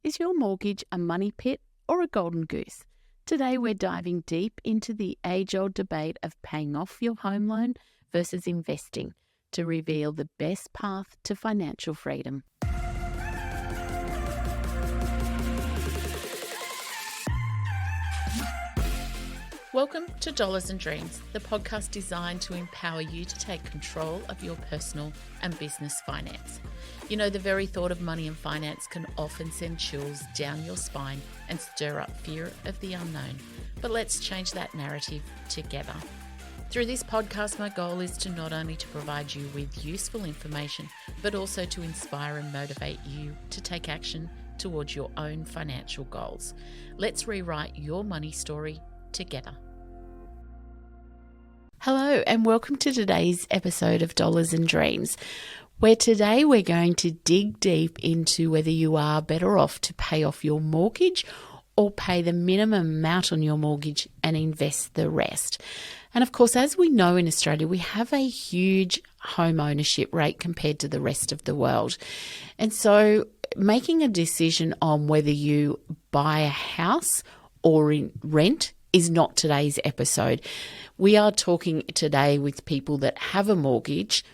Is your mortgage a money pit or a golden goose? Today we're diving deep into the age-old debate of paying off your home loan versus investing to reveal the best path to financial freedom. Welcome to Dollars and Dreams, the podcast designed to empower you to take control of your personal and business finance. You know, the very thought of money and finance can often send chills down your spine and stir up fear of the unknown. But let's change that narrative together. Through this podcast, my goal is to not only to provide you with useful information, but also to inspire and motivate you to take action towards your own financial goals. Let's rewrite your money story together. Hello and welcome to today's episode of Dollars and Dreams, where today we're going to dig deep into whether you are better off to pay off your mortgage or pay the minimum amount on your mortgage and invest the rest. And of course, as we know in Australia, we have a huge home ownership rate compared to the rest of the world. And so making a decision on whether you buy a house or rent is not today's episode. We are talking today with people that have a mortgage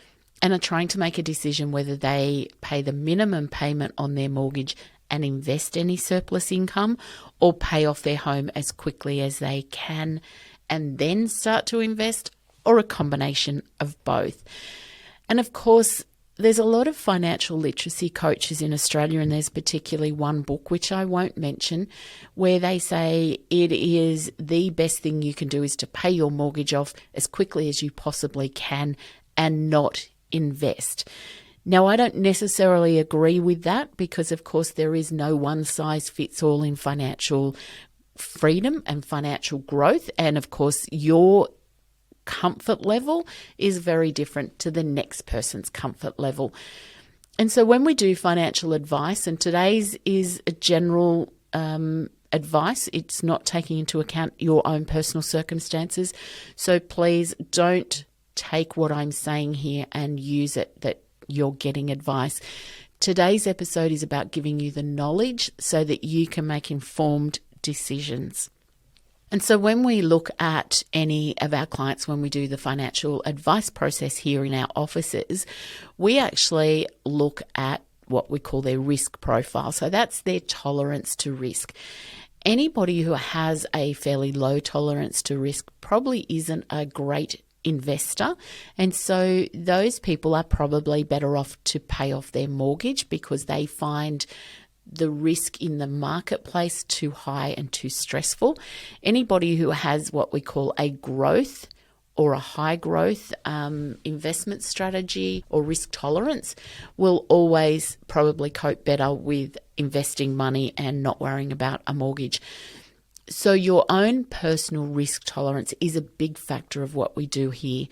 and are trying to make a decision whether they pay the minimum payment on their mortgage and invest any surplus income or pay off their home as quickly as they can and then start to invest, or a combination of both. And of course, there's a lot of financial literacy coaches in Australia, and there's particularly one book, which I won't mention, where they say it is the best thing you can do is to pay your mortgage off as quickly as you possibly can and not invest. Now, I don't necessarily agree with that because, of course, there is no one size fits all in financial freedom and financial growth. And, of course, your comfort level is very different to the next person's comfort level. And so when we do financial advice, and today's is a general advice, it's not taking into account your own personal circumstances. So please don't take what I'm saying here and use it that you're getting advice. Today's episode is about giving you the knowledge so that you can make informed decisions. And so when we look at any of our clients, when we do the financial advice process here in our offices, we actually look at what we call their risk profile. So that's their tolerance to risk. Anybody who has a fairly low tolerance to risk probably isn't a great investor. And so those people are probably better off to pay off their mortgage because they find the risk in the marketplace too high and too stressful. Anybody who has what we call a growth or a high growth investment strategy or risk tolerance will always probably cope better with investing money and not worrying about a mortgage. So your own personal risk tolerance is a big factor of what we do here.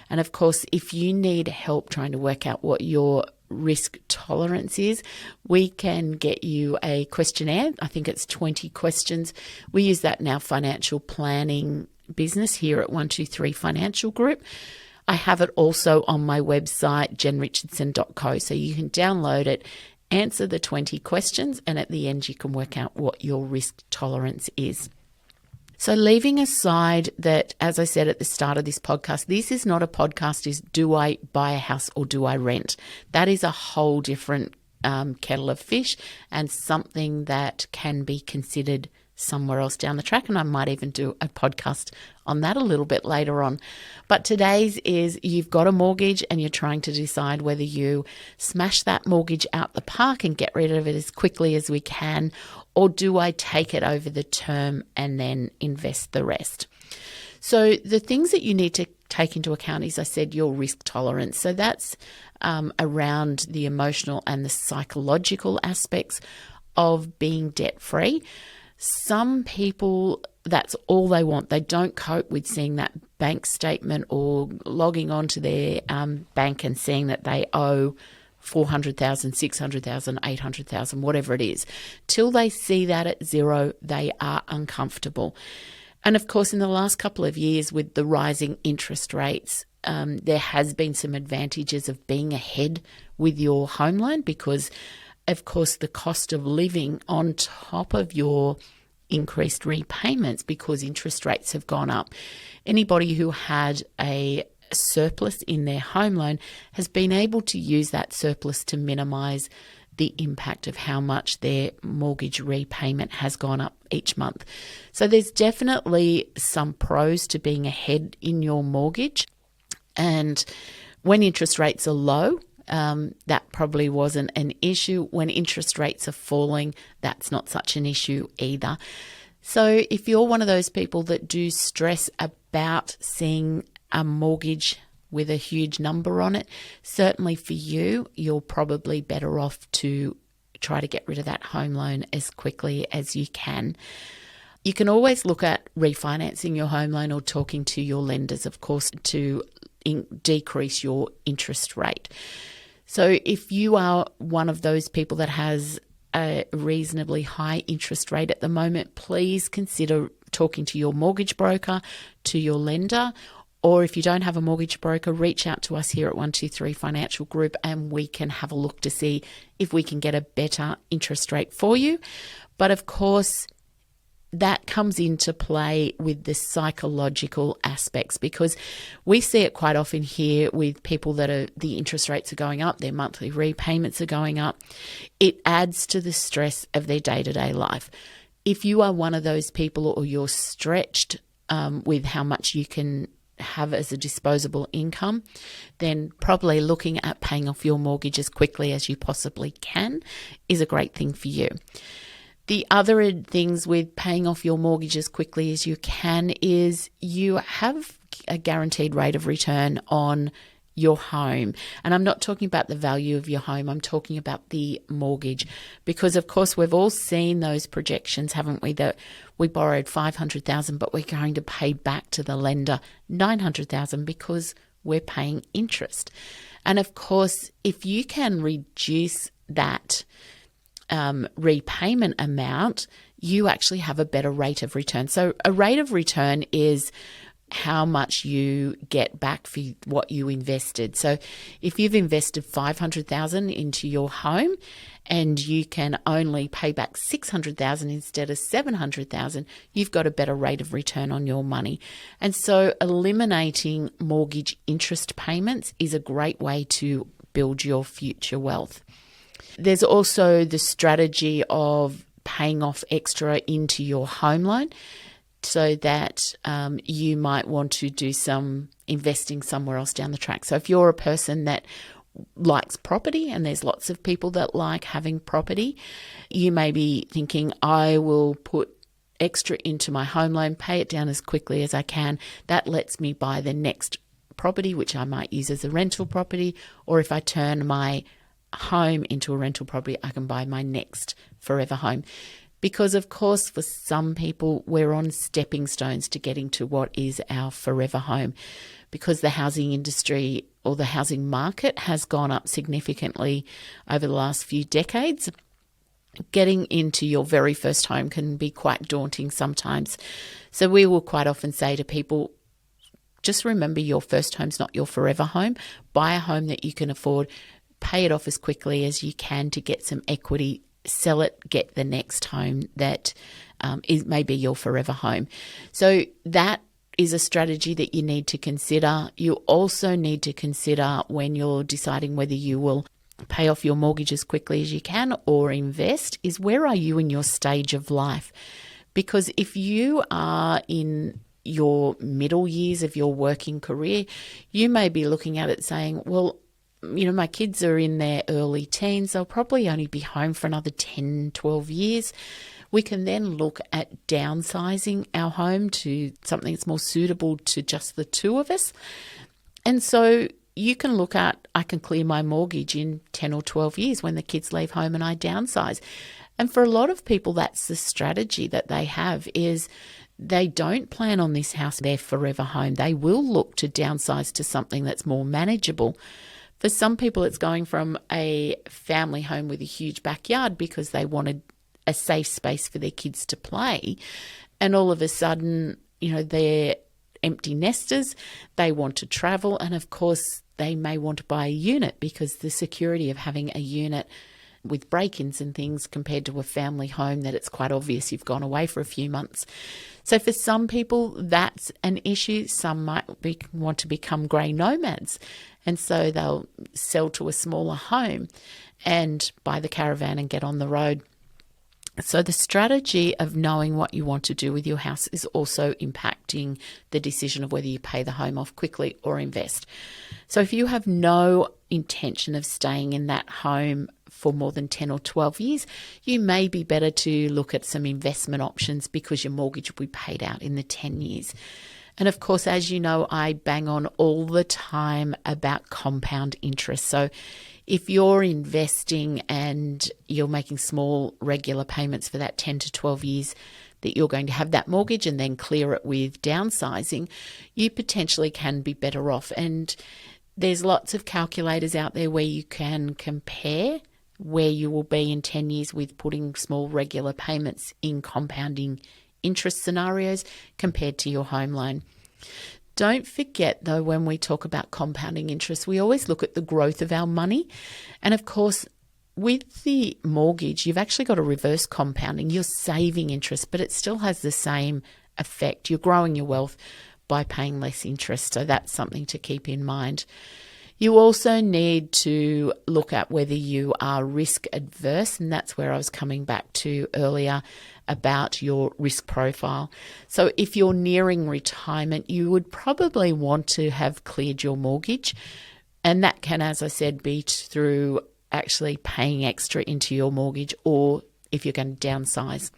And of course, if you need help trying to work out what your risk tolerance is, we can get you a questionnaire. I think it's 20 questions. We use that in our financial planning business here at 123 Financial Group. I have it also on my website, jenrichardson.co, so you can download it, answer the 20 questions, and at the end you can work out what your risk tolerance is. So leaving aside that, as I said at the start of this podcast, this is not a podcast is do I buy a house or do I rent? That is a whole different kettle of fish and something that can be considered somewhere else down the track. And I might even do a podcast on that a little bit later on. But today's is you've got a mortgage and you're trying to decide whether you smash that mortgage out the park and get rid of it as quickly as we can, or do I take it over the term and then invest the rest? So the things that you need to take into account is, I said, your risk tolerance. So that's around the emotional and the psychological aspects of being debt-free. Some people, that's all they want. They don't cope with seeing that bank statement or logging onto their bank and seeing that they owe 400,000, 600,000, 800,000, whatever it is. Till they see that at zero, they are uncomfortable. And of course, in the last couple of years with the rising interest rates, there has been some advantages of being ahead with your home loan because of course, the cost of living on top of your increased repayments because interest rates have gone up. Anybody who had a surplus in their home loan has been able to use that surplus to minimise the impact of how much their mortgage repayment has gone up each month. So there's definitely some pros to being ahead in your mortgage. And when interest rates are low, that probably wasn't an issue. When interest rates are falling, that's not such an issue either. So if you're one of those people that do stress about seeing a mortgage with a huge number on it, certainly for you, you're probably better off to try to get rid of that home loan as quickly as you can. You can always look at refinancing your home loan or talking to your lenders, of course, to decrease your interest rate. So if you are one of those people that has a reasonably high interest rate at the moment, please consider talking to your mortgage broker, to your lender, or if you don't have a mortgage broker, reach out to us here at 123 Financial Group and we can have a look to see if we can get a better interest rate for you. But of course, that comes into play with the psychological aspects, because we see it quite often here with people that the interest rates are going up, their monthly repayments are going up. It adds to the stress of their day-to-day life. If you are one of those people or you're stretched with how much you can have as a disposable income, then probably looking at paying off your mortgage as quickly as you possibly can is a great thing for you. The other things with paying off your mortgage as quickly as you can is you have a guaranteed rate of return on your home. And I'm not talking about the value of your home, I'm talking about the mortgage. Because of course we've all seen those projections, haven't we, that we borrowed $500,000 but we're going to pay back to the lender $900,000 because we're paying interest. And of course, if you can reduce that repayment amount, you actually have a better rate of return. So a rate of return is how much you get back for what you invested. So if you've invested $500,000 into your home and you can only pay back $600,000 instead of $700,000, you've got a better rate of return on your money. And so eliminating mortgage interest payments is a great way to build your future wealth. There's also the strategy of paying off extra into your home loan so that you might want to do some investing somewhere else down the track. So if you're a person that likes property, and there's lots of people that like having property, you may be thinking, I will put extra into my home loan, pay it down as quickly as I can. That lets me buy the next property, which I might use as a rental property, or if I turn my home into a rental property, I can buy my next forever home. Because of course, for some people, we're on stepping stones to getting to what is our forever home. Because the housing industry or the housing market has gone up significantly over the last few decades, getting into your very first home can be quite daunting sometimes. So we will quite often say to people, just remember your first home's not your forever home. Buy a home that you can afford. Pay it off as quickly as you can to get some equity, sell it, get the next home that is maybe your forever home. So that is a strategy that you need to consider. You also need to consider when you're deciding whether you will pay off your mortgage as quickly as you can or invest is where are you in your stage of life? Because if you are in your middle years of your working career, you may be looking at it saying, well, you know, my kids are in their early teens. They'll probably only be home for another 10, 12 years. We can then look at downsizing our home to something that's more suitable to just the two of us. And so you can look at, I can clear my mortgage in 10 or 12 years when the kids leave home and I downsize. And for a lot of people, that's the strategy that they have is they don't plan on this house their forever home. They will look to downsize to something that's more manageable. For some people, it's going from a family home with a huge backyard because they wanted a safe space for their kids to play. And all of a sudden, you know, they're empty nesters. They want to travel. And of course, they may want to buy a unit because the security of having a unit with break-ins and things compared to a family home that it's quite obvious you've gone away for a few months. So for some people, that's an issue. Some might want to become grey nomads, and so they'll sell to a smaller home and buy the caravan and get on the road. So the strategy of knowing what you want to do with your house is also impacting the decision of whether you pay the home off quickly or invest. So if you have no intention of staying in that home for more than 10 or 12 years, you may be better to look at some investment options because your mortgage will be paid out in the 10 years. And of course, as you know, I bang on all the time about compound interest. So if you're investing and you're making small regular payments for that 10 to 12 years that you're going to have that mortgage and then clear it with downsizing, you potentially can be better off. And there's lots of calculators out there where you can compare where you will be in 10 years with putting small regular payments in compounding interest scenarios compared to your home loan. Don't forget, though, when we talk about compounding interest, we always look at the growth of our money. And of course, with the mortgage, you've actually got a reverse compounding. You're saving interest, but it still has the same effect. You're growing your wealth by paying less interest. So that's something to keep in mind. You also need to look at whether you are risk adverse, and that's where I was coming back to earlier about your risk profile. So if you're nearing retirement, you would probably want to have cleared your mortgage, and that can, as I said, be through actually paying extra into your mortgage, or if you're going to downsize.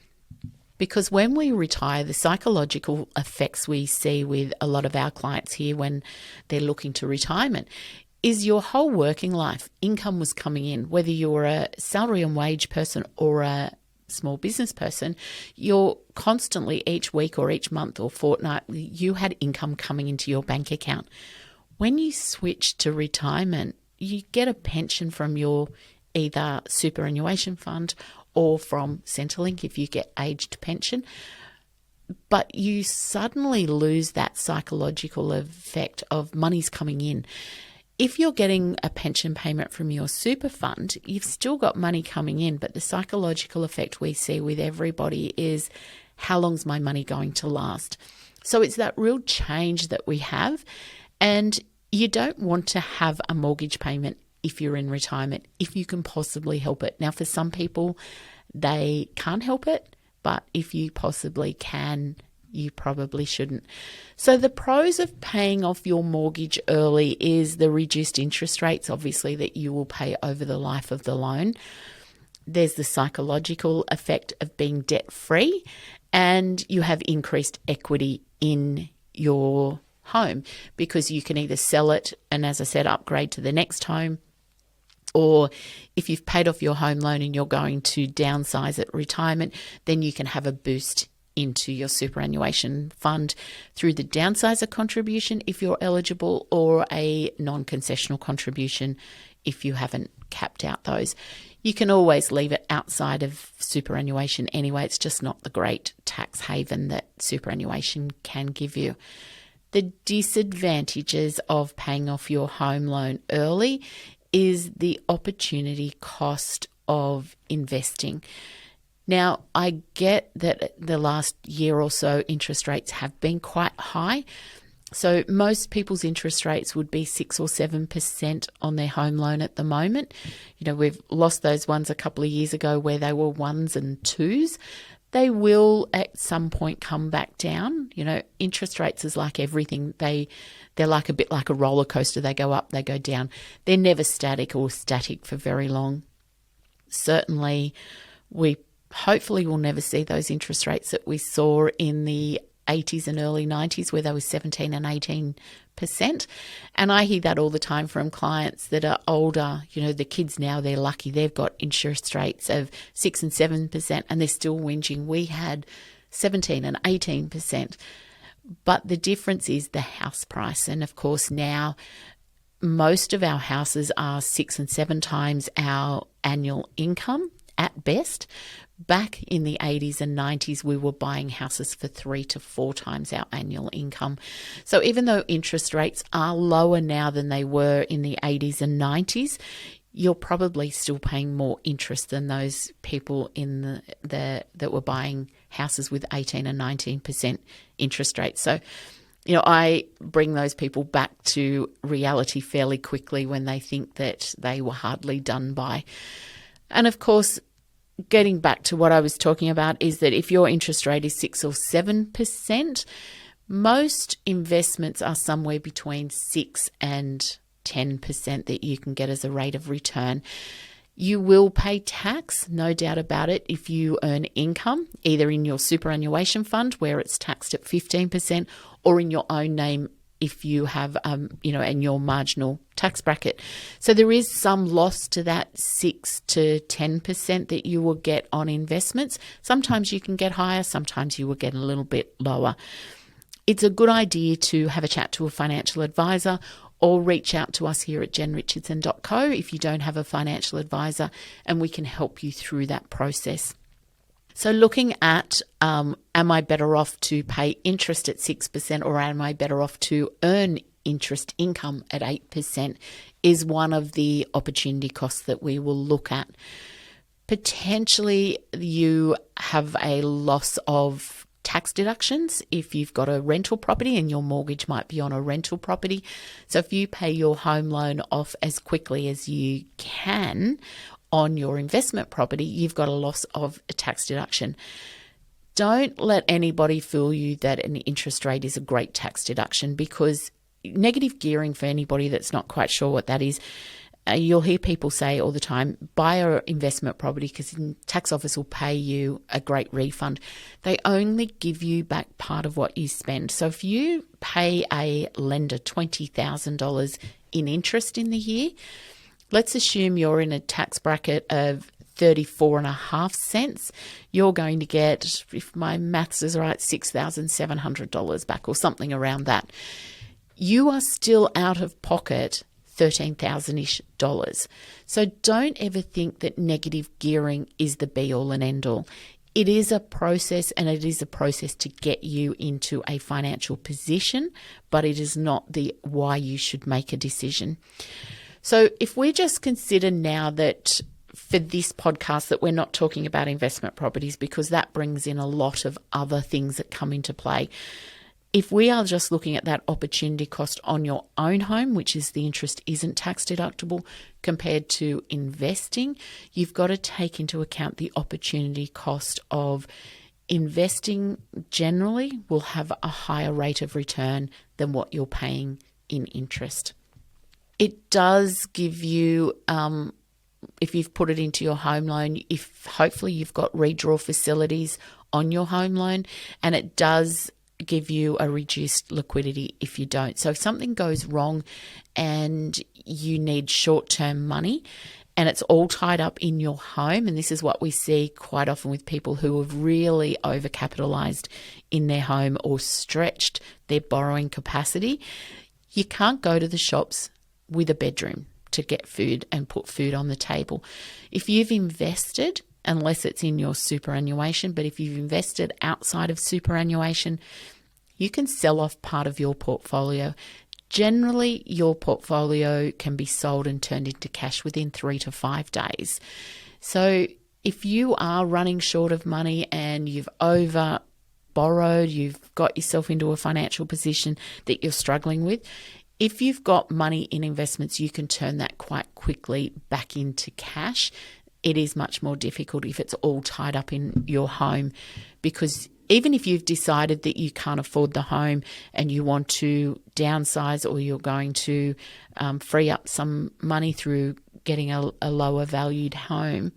Because when we retire, the psychological effects we see with a lot of our clients here when they're looking to retirement is your whole working life, income was coming in, whether you're a salary and wage person or a small business person, you're constantly each week or each month or fortnightly, you had income coming into your bank account. When you switch to retirement, you get a pension from your either superannuation fund or from Centrelink if you get aged pension, but you suddenly lose that psychological effect of money's coming in. If you're getting a pension payment from your super fund, you've still got money coming in, but the psychological effect we see with everybody is how long's my money going to last? So it's that real change that we have, and you don't want to have a mortgage payment if you're in retirement, if you can possibly help it. Now, for some people, they can't help it, but if you possibly can, you probably shouldn't. So the pros of paying off your mortgage early is the reduced interest rates, obviously, that you will pay over the life of the loan. There's the psychological effect of being debt-free, and you have increased equity in your home because you can either sell it and, as I said, upgrade to the next home, or if you've paid off your home loan and you're going to downsize at retirement, then you can have a boost into your superannuation fund through the downsizer contribution if you're eligible, or a non-concessional contribution if you haven't capped out those. You can always leave it outside of superannuation anyway. It's just not the great tax haven that superannuation can give you. The disadvantages of paying off your home loan early is the opportunity cost of investing. Now, I get that the last year or so interest rates have been quite high. So most people's interest rates would be 6 or 7% on their home loan at the moment. You know, we've lost those ones a couple of years ago where they were 1s and 2s. They will at some point come back down. You know, interest rates is like everything. They're like a bit like a roller coaster. They go up, they go down. They're never static or static for very long. Certainly, we hopefully we'll never see those interest rates that we saw in the 80s and early 90s where they were 17 and 18%. And I hear that all the time from clients that are older. You know, the kids now, they're lucky. They've got interest rates of 6 and 7% and they're still whinging. We had 17 and 18%. But the difference is the house price. And of course now most of our houses are 6 and 7 times our annual income at best. Back in the 80s and 90s, we were buying houses for 3 to 4 times our annual income. So even though interest rates are lower now than they were in the 80s and 90s, you're probably still paying more interest than those people in that were buying houses with 18 and 19% interest rates. So, I bring those people back to reality fairly quickly when they think that they were hardly done by. And of course, getting back to what I was talking about is that if your interest rate is 6 or 7%, most investments are somewhere between 6 and 10% that you can get as a rate of return. You will pay tax, no doubt about it, if you earn income, either in your superannuation fund where it's taxed at 15% or in your own name if you have, in your marginal tax bracket. So there is some loss to that 6 to 10% that you will get on investments. Sometimes you can get higher, sometimes you will get a little bit lower. It's a good idea to have a chat to a financial advisor or reach out to us here at jenrichardson.co if you don't have a financial advisor, and we can help you through that process. So looking at, am I better off to pay interest at 6% or am I better off to earn interest income at 8% is one of the opportunity costs that we will look at. Potentially you have a loss of tax deductions if you've got a rental property and your mortgage might be on a rental property. So if you pay your home loan off as quickly as you can on your investment property, you've got a loss of a tax deduction. Don't let anybody fool you that an interest rate is a great tax deduction, because negative gearing, for anybody that's not quite sure what that is, you'll hear people say all the time, buy an investment property because the tax office will pay you a great refund. They only give you back part of what you spend. So if you pay a lender $20,000 in interest in the year, let's assume you're in a tax bracket of 34.5 cents, you're going to get, if my maths is right, $6,700 back or something around that. You are still out of pocket $13,000-ish. So don't ever think that negative gearing is the be all and end all. It is a process, and it is a process to get you into a financial position, but it is not the why you should make a decision. So if we just consider now that for this podcast that we're not talking about investment properties, because that brings in a lot of other things that come into play. If we are just looking at that opportunity cost on your own home, which is the interest isn't tax deductible, compared to investing, you've got to take into account the opportunity cost of investing. Generally will have a higher rate of return than what you're paying in interest. It does give you, if you've put it into your home loan, if hopefully you've got redraw facilities on your home loan, and it does give you a reduced liquidity if you don't. So if something goes wrong and you need short-term money and it's all tied up in your home, and this is what we see quite often with people who have really overcapitalized in their home or stretched their borrowing capacity, you can't go to the shops with a bedroom to get food and put food on the table. If you've invested, unless it's in your superannuation, but if you've invested outside of superannuation, you can sell off part of your portfolio. Generally, your portfolio can be sold and turned into cash within 3 to 5 days. So if you are running short of money and you've over borrowed, you've got yourself into a financial position that you're struggling with, if you've got money in investments, you can turn that quite quickly back into cash. It is much more difficult if it's all tied up in your home, because even if you've decided that you can't afford the home and you want to downsize, or you're going to free up some money through getting a lower valued home,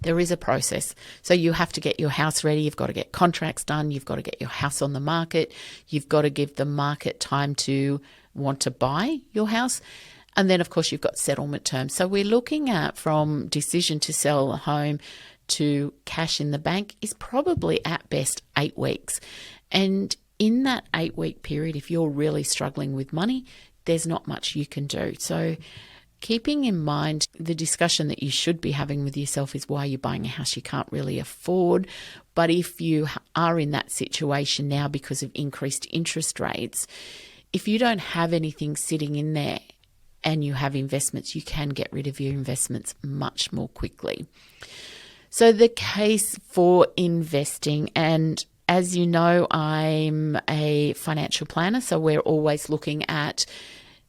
there is a process. So you have to get your house ready. You've got to get contracts done. You've got to get your house on the market. You've got to give the market time to want to buy your house. And then, of course, you've got settlement terms. So we're looking at, from decision to sell a home to cash in the bank, is probably at best 8 weeks. And in that 8-week period, if you're really struggling with money, there's not much you can do. So keeping in mind the discussion that you should be having with yourself is why you're buying a house you can't really afford. But if you are in that situation now because of increased interest rates, if you don't have anything sitting in there and you have investments, you can get rid of your investments much more quickly. So the case for investing, and as you know, I'm a financial planner, so we're always looking at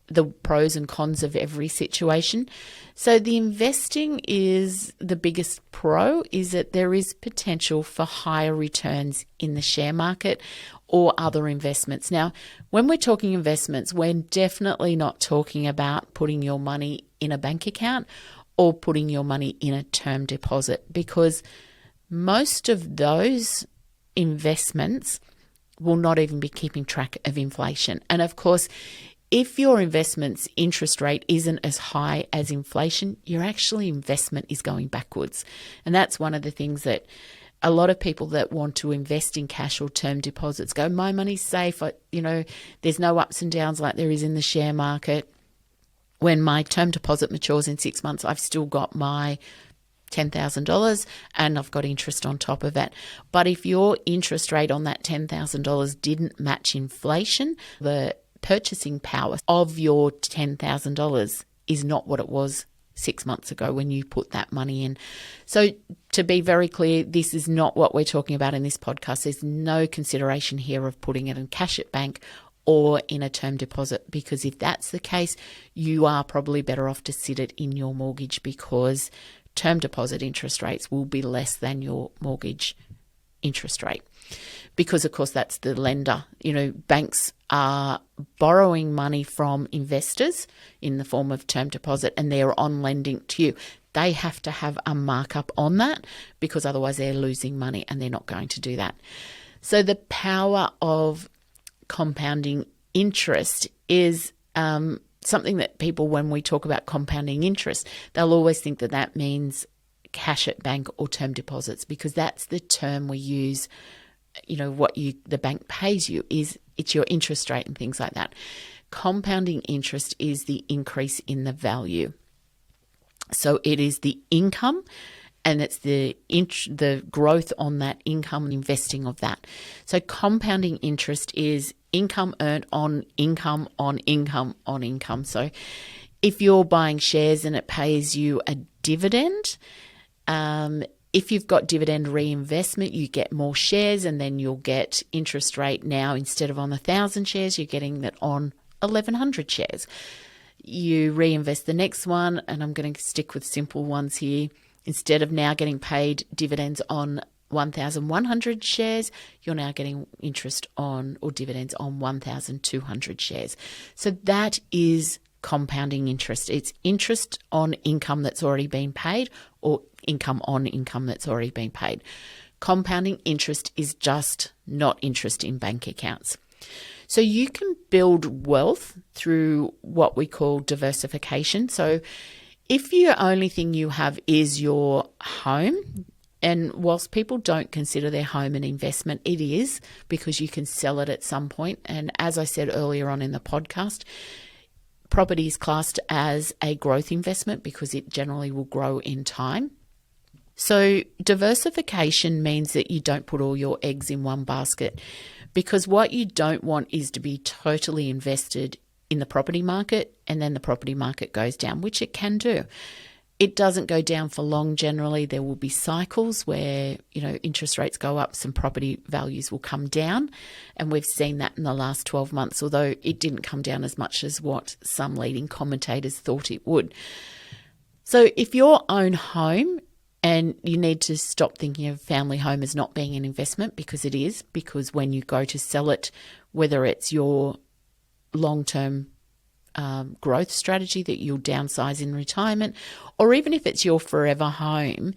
the pros and cons of every situation. So the investing is the biggest pro, is that there is potential for higher returns in the share market or other investments. Now, when we're talking investments, we're definitely not talking about putting your money in a bank account or putting your money in a term deposit, because most of those investments will not even be keeping track of inflation. And of course, if your investment's interest rate isn't as high as inflation, your actually investment is going backwards. And that's one of the things that a lot of people that want to invest in cash or term deposits go, my money's safe. There's no ups and downs like there is in the share market. When my term deposit matures in 6 months, I've still got my $10,000 and I've got interest on top of that. But if your interest rate on that $10,000 didn't match inflation, the purchasing power of your $10,000 is not what it was 6 months ago when you put that money in. So to be very clear, this is not what we're talking about in this podcast. There's no consideration here of putting it in cash at bank or in a term deposit, because if that's the case, you are probably better off to sit it in your mortgage, because term deposit interest rates will be less than your mortgage interest rate. Because, of course, that's the lender. Banks are borrowing money from investors in the form of term deposit, and they're on lending to you. They have to have a markup on that, because otherwise they're losing money, and they're not going to do that. So the power of compounding interest is something that people, when we talk about compounding interest, they'll always think that that means cash at bank or term deposits, because that's the term we use. What the bank pays you is it's your interest rate and things like that. Compounding interest is the increase in the value. So it is the income, and it's the growth on that income, investing of that. So compounding interest is income earned on income on income on income. So if you're buying shares and it pays you a dividend, if you've got dividend reinvestment, you get more shares, and then you'll get interest rate. Now, instead of on 1,000 shares, you're getting that on 1,100 shares. You reinvest the next one, and I'm going to stick with simple ones here. Instead of now getting paid dividends on 1,100 shares, you're now getting interest on or dividends on 1,200 shares. So that is compounding interest. It's interest on income that's already been paid, or income on income that's already been paid. Compounding interest is just not interest in bank accounts. So you can build wealth through what we call diversification. So if the only thing you have is your home, and whilst people don't consider their home an investment, it is, because you can sell it at some point. And as I said earlier on in the podcast, property is classed as a growth investment because it generally will grow in time. So diversification means that you don't put all your eggs in one basket, because what you don't want is to be totally invested in the property market and then the property market goes down, which it can do. It doesn't go down for long generally. There will be cycles where, interest rates go up, some property values will come down. And we've seen that in the last 12 months, although it didn't come down as much as what some leading commentators thought it would. So if your own home, and you need to stop thinking of family home as not being an investment, because it is, because when you go to sell it, whether it's your long-term growth strategy that you'll downsize in retirement, or even if it's your forever home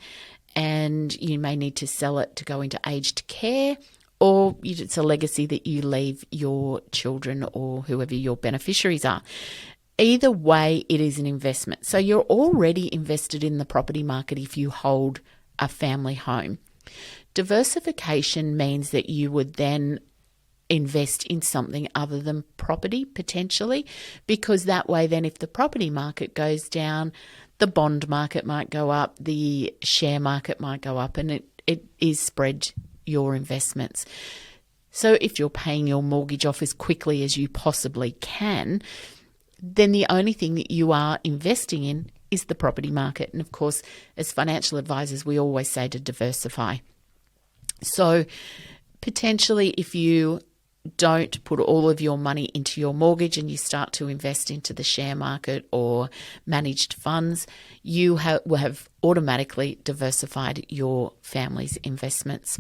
and you may need to sell it to go into aged care, or it's a legacy that you leave your children or whoever your beneficiaries are. Either way, it is an investment. So you're already invested in the property market if you hold a family home. Diversification means that you would then invest in something other than property potentially, because that way then if the property market goes down, the bond market might go up, the share market might go up, and it is spread your investments. So if you're paying your mortgage off as quickly as you possibly can, then the only thing that you are investing in is the property market. And of course, as financial advisors, we always say to diversify. So potentially, if you don't put all of your money into your mortgage and you start to invest into the share market or managed funds, you will have automatically diversified your family's investments.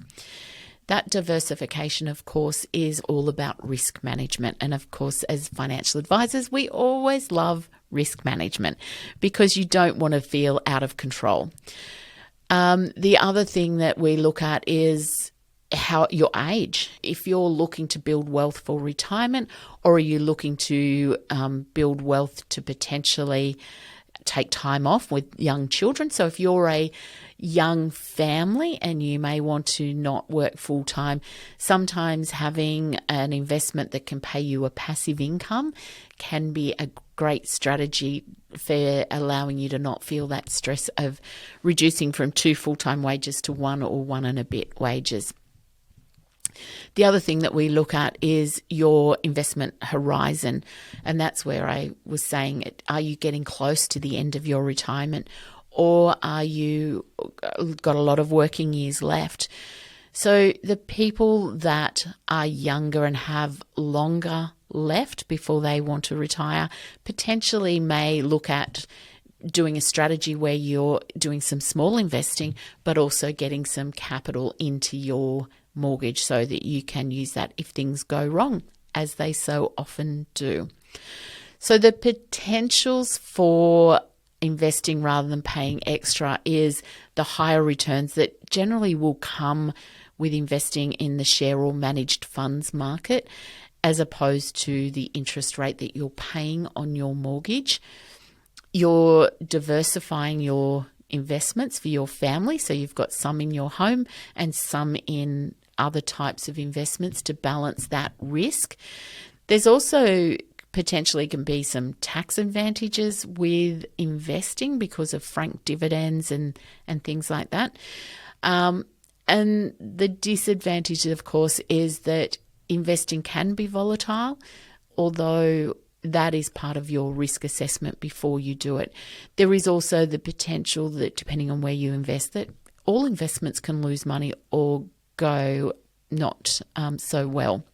That diversification, of course, is all about risk management. And of course, as financial advisors, we always love risk management because you don't want to feel out of control. The other thing that we look at is how your age. If you're looking to build wealth for retirement, or are you looking to build wealth to potentially take time off with young children? So if you're a young family and you may want to not work full time, sometimes having an investment that can pay you a passive income can be a great strategy for allowing you to not feel that stress of reducing from 2 full-time wages to 1 or 1 and a bit wages. The other thing that we look at is your investment horizon, and that's where I was saying, are you getting close to the end of your retirement, or are you got a lot of working years left? So the people that are younger and have longer left before they want to retire potentially may look at doing a strategy where you're doing some small investing, but also getting some capital into your mortgage so that you can use that if things go wrong, as they so often do. So the potentials for investing rather than paying extra is the higher returns that generally will come with investing in the share or managed funds market, as opposed to the interest rate that you're paying on your mortgage. You're diversifying your investments for your family, so you've got some in your home and some in other types of investments to balance that risk. There's also potentially can be some tax advantages with investing because of franked dividends and things like that. And the disadvantage, of course, is that investing can be volatile, although that is part of your risk assessment before you do it. There is also the potential that, depending on where you invest, that all investments can lose money or go not so well.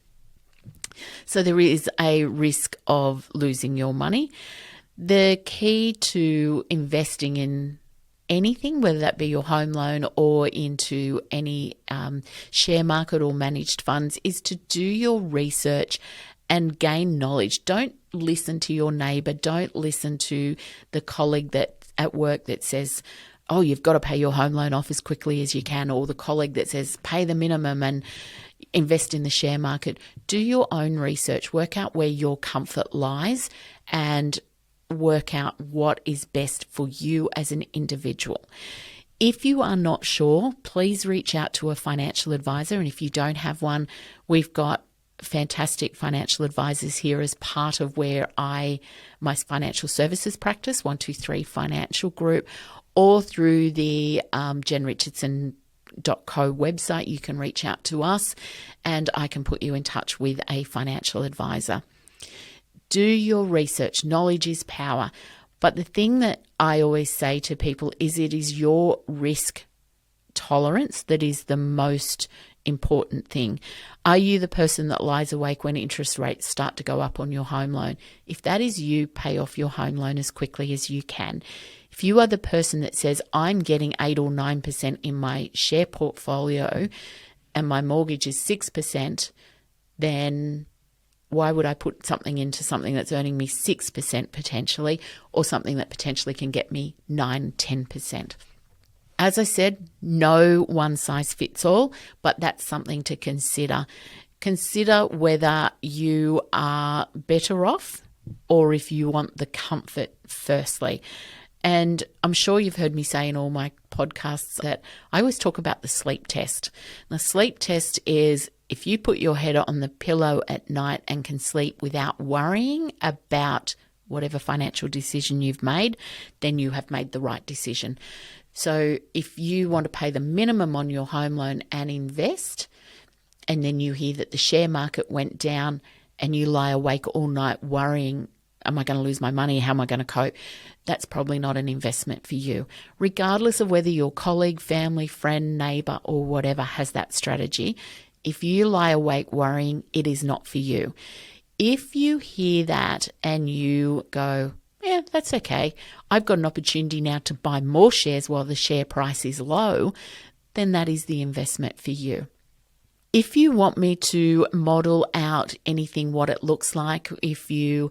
So there is a risk of losing your money. The key to investing in anything, whether that be your home loan or into any share market or managed funds, is to do your research and gain knowledge. Don't listen to your neighbour. Don't listen to the colleague that at work that says, oh, you've got to pay your home loan off as quickly as you can, or the colleague that says pay the minimum and invest in the share market. Do your own research. Work out where your comfort lies and work out what is best for you as an individual. If you are not sure, please reach out to a financial advisor. And if you don't have one, we've got fantastic financial advisors here as part of where my financial services practice, 123 Financial Group, or through the Richardson.co website. You can reach out to us and I can put you in touch with a financial advisor. Do your research. Knowledge is power. But the thing that I always say to people is it is your risk tolerance that is the most important thing. Are you the person that lies awake when interest rates start to go up on your home loan? If that is you, pay off your home loan as quickly as you can. If you are the person that says, I'm getting 8 or 9% in my share portfolio and my mortgage is 6%, then why would I put something into something that's earning me 6% potentially, or something that potentially can get me 9, 10%? As I said, no one size fits all, but that's something to consider. Consider whether you are better off or if you want the comfort firstly. And I'm sure you've heard me say in all my podcasts that I always talk about the sleep test. The sleep test is if you put your head on the pillow at night and can sleep without worrying about whatever financial decision you've made, then you have made the right decision. So if you want to pay the minimum on your home loan and invest, and then you hear that the share market went down and you lie awake all night worrying am I going to lose my money? How am I going to cope? That's probably not an investment for you. Regardless of whether your colleague, family, friend, neighbor, or whatever has that strategy, if you lie awake worrying, it is not for you. If you hear that and you go, yeah, that's okay, I've got an opportunity now to buy more shares while the share price is low, then that is the investment for you. If you want me to model out anything, what it looks like if you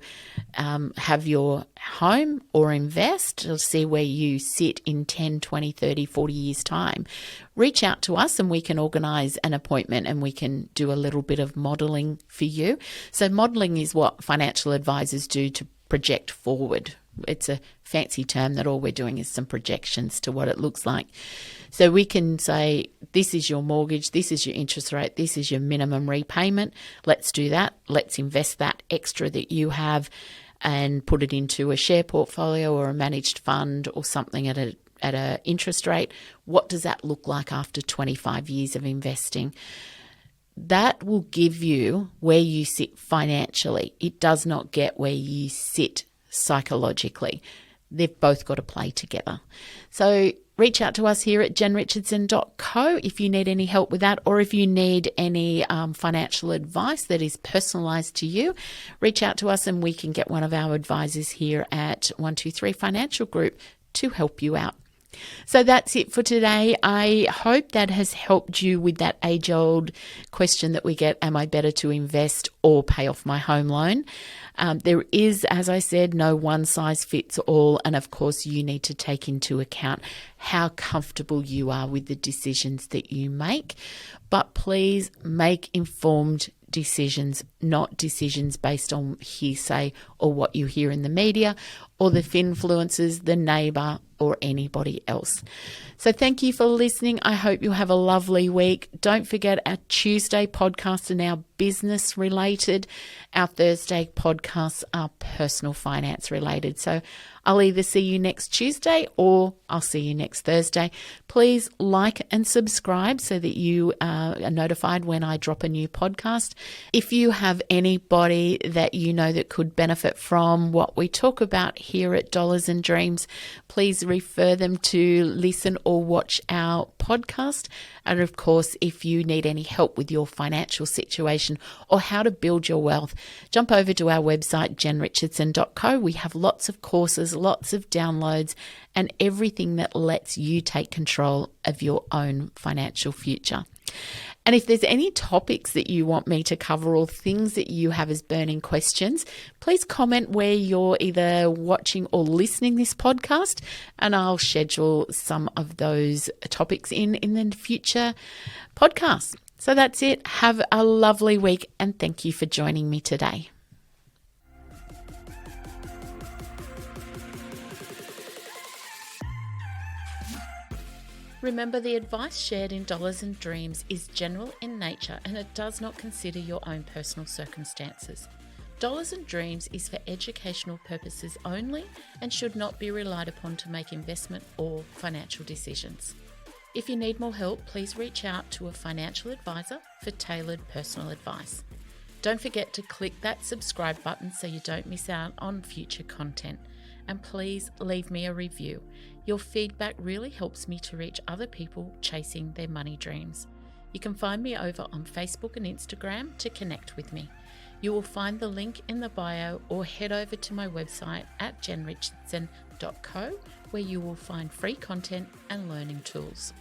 have your home or invest, to see where you sit in 10, 20, 30, 40 years' time, reach out to us and we can organise an appointment and we can do a little bit of modelling for you. So modelling is what financial advisors do to project forward. It's a fancy term that all we're doing is some projections to what it looks like. So we can say, this is your mortgage, this is your interest rate, this is your minimum repayment. Let's do that. Let's invest that extra that you have and put it into a share portfolio or a managed fund or something at a interest rate. What does that look like after 25 years of investing? That will give you where you sit financially. It does not get where you sit psychologically. They've both got to play together. So reach out to us here at jenrichardson.co if you need any help with that, or if you need any financial advice that is personalised to you. Reach out to us and we can get one of our advisors here at 123 Financial Group to help you out. So that's it for today. I hope that has helped you with that age-old question that we get, am I better to invest or pay off my home loan? There is, as I said, no one size fits all. And of course, you need to take into account how comfortable you are with the decisions that you make. But please make informed decisions, not decisions based on hearsay or what you hear in the media or the finfluencers, the neighbour or anybody else. So thank you for listening. I hope you have a lovely week. Don't forget our Tuesday podcasts are now business related. Our Thursday podcasts are personal finance related. So I'll either see you next Tuesday or I'll see you next Thursday. Please like and subscribe so that you are notified when I drop a new podcast. If you have anybody that you know that could benefit from what we talk about here at Dollars and Dreams, please refer them to listen or watch our podcast. And of course, if you need any help with your financial situation or how to build your wealth, jump over to our website, jenrichardson.co. We have lots of courses, lots of downloads, and everything that lets you take control of your own financial future. And if there's any topics that you want me to cover or things that you have as burning questions, please comment where you're either watching or listening this podcast, and I'll schedule some of those topics in the future podcasts. So that's it. Have a lovely week, and thank you for joining me today. Remember, the advice shared in Dollars and Dreams is general in nature and it does not consider your own personal circumstances. Dollars and Dreams is for educational purposes only and should not be relied upon to make investment or financial decisions. If you need more help, please reach out to a financial advisor for tailored personal advice. Don't forget to click that subscribe button so you don't miss out on future content. And please leave me a review. Your feedback really helps me to reach other people chasing their money dreams. You can find me over on Facebook and Instagram to connect with me. You will find the link in the bio or head over to my website at jenrichardson.co where you will find free content and learning tools.